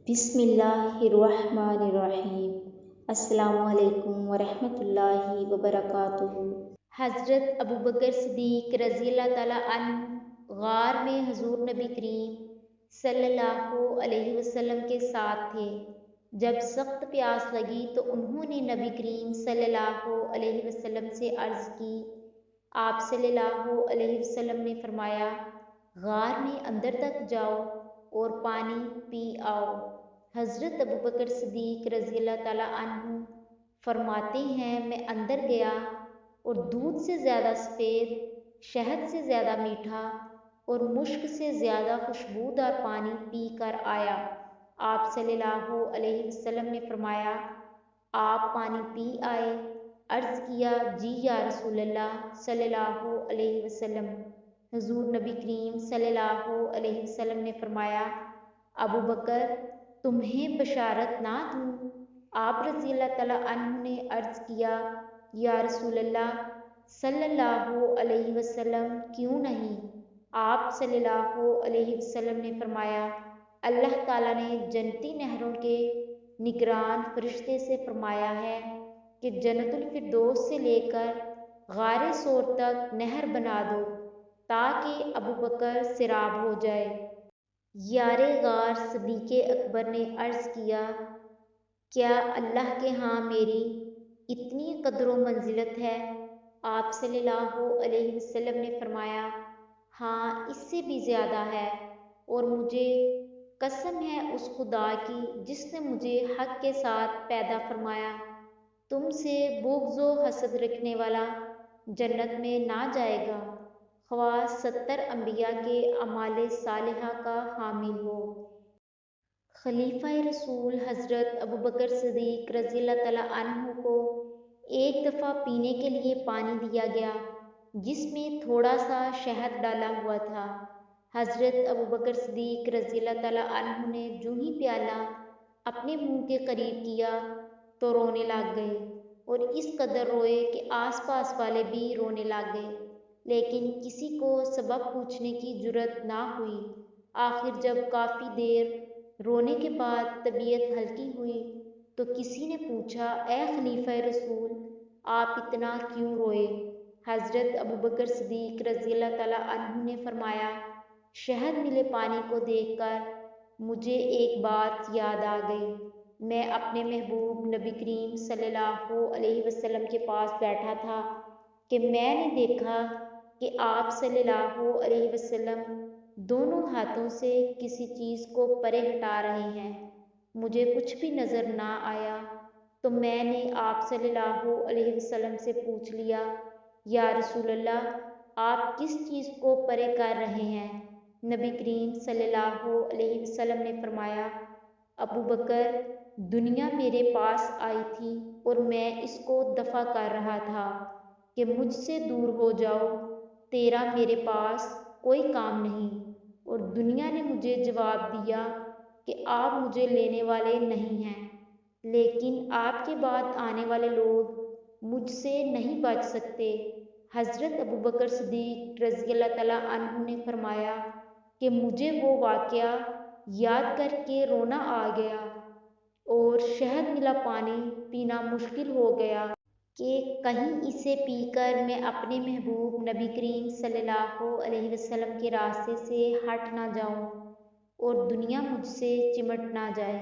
بسم اللہ الرحمن الرحیم۔ السلام علیکم ورحمۃ اللہ وبرکاتہ۔ حضرت ابوبکر صدیق رضی اللہ تعالیٰ عنہ غار میں حضور نبی کریم صلی اللہ علیہ وسلم کے ساتھ تھے۔ جب سخت پیاس لگی تو انہوں نے نبی کریم صلی اللہ علیہ وسلم سے عرض کی۔ آپ صلی اللہ علیہ وسلم نے فرمایا، غار میں اندر تک جاؤ اور پانی پی آؤ۔ حضرت ابوبکر صدیق رضی اللہ تعالیٰ عنہ فرماتے ہیں، میں اندر گیا اور دودھ سے زیادہ سفید، شہد سے زیادہ میٹھا اور مشک سے زیادہ خوشبودار پانی پی کر آیا۔ آپ صلی اللہ علیہ وسلم نے فرمایا، آپ پانی پی آئے؟ عرض کیا، جی یا رسول اللہ صلی اللہ علیہ وسلم۔ حضور نبی کریم صلی اللہ علیہ وسلم نے فرمایا، ابوبکر تمہیں بشارت نہ دوں؟ آپ رضی اللہ تعالیٰ عنہ نے عرض کیا، یا رسول اللہ صلی اللہ علیہ وسلم کیوں نہیں؟ آپ صلی اللہ علیہ وسلم نے فرمایا، اللہ تعالیٰ نے جنتی نہروں کے نگران فرشتے سے فرمایا ہے کہ جنت الفردوس سے لے کر غار ثور تک نہر بنا دو تاکہ ابوبکر سیراب ہو جائے۔ یار غار صدیق اکبر نے عرض کیا، کیا اللہ کے ہاں میری اتنی قدر و منزلت ہے؟ آپ صلی اللہ علیہ وسلم نے فرمایا، ہاں اس سے بھی زیادہ ہے، اور مجھے قسم ہے اس خدا کی جس نے مجھے حق کے ساتھ پیدا فرمایا، تم سے بغض و حسد رکھنے والا جنت میں نہ جائے گا، خواہ 70 انبیاء کے اعمال صالحہ کا حامل ہو۔ خلیفہ رسول حضرت ابوبکر صدیق رضی اللہ تعالیٰ عنہ کو ایک دفعہ پینے کے لیے پانی دیا گیا جس میں تھوڑا سا شہد ڈالا ہوا تھا۔ حضرت ابوبکر صدیق رضی اللہ تعالیٰ عنہ نے جو ہی پیالہ اپنے منہ کے قریب کیا تو رونے لگ گئے، اور اس قدر روئے کہ آس پاس والے بھی رونے لگ گئے، لیکن کسی کو سبب پوچھنے کی جرأت نہ ہوئی۔ آخر جب کافی دیر رونے کے بعد طبیعت ہلکی ہوئی تو کسی نے پوچھا، اے خلیفہ رسول، آپ اتنا کیوں روئے؟ حضرت ابوبکر صدیق رضی اللہ تعالیٰ عنہ نے فرمایا، شہد ملے پانی کو دیکھ کر مجھے ایک بات یاد آ گئی۔ میں اپنے محبوب نبی کریم صلی اللہ علیہ وسلم کے پاس بیٹھا تھا کہ میں نے دیکھا کہ آپ صلی اللہ علیہ وسلم دونوں ہاتھوں سے کسی چیز کو پرے ہٹا رہے ہیں۔ مجھے کچھ بھی نظر نہ آیا تو میں نے آپ صلی اللہ علیہ وسلم سے پوچھ لیا، یا رسول اللہ آپ کس چیز کو پرے کر رہے ہیں؟ نبی کریم صلی اللہ علیہ وسلم نے فرمایا، ابوبکر دنیا میرے پاس آئی تھی اور میں اس کو دفع کر رہا تھا کہ مجھ سے دور ہو جاؤ، تیرا میرے پاس کوئی کام نہیں، اور دنیا نے مجھے جواب دیا کہ آپ مجھے لینے والے نہیں ہیں، لیکن آپ کے بعد آنے والے لوگ مجھ سے نہیں بچ سکتے۔ حضرت ابوبکر صدیق رضی اللہ تعالیٰ عنہ نے فرمایا کہ مجھے وہ واقعہ یاد کر کے رونا آ گیا اور شہد ملا پانی پینا مشکل ہو گیا کہ کہیں اسے پی کر میں اپنے محبوب نبی کریم صلی اللہ علیہ وسلم کے راستے سے ہٹ نہ جاؤں اور دنیا مجھ سے چمٹ نہ جائے۔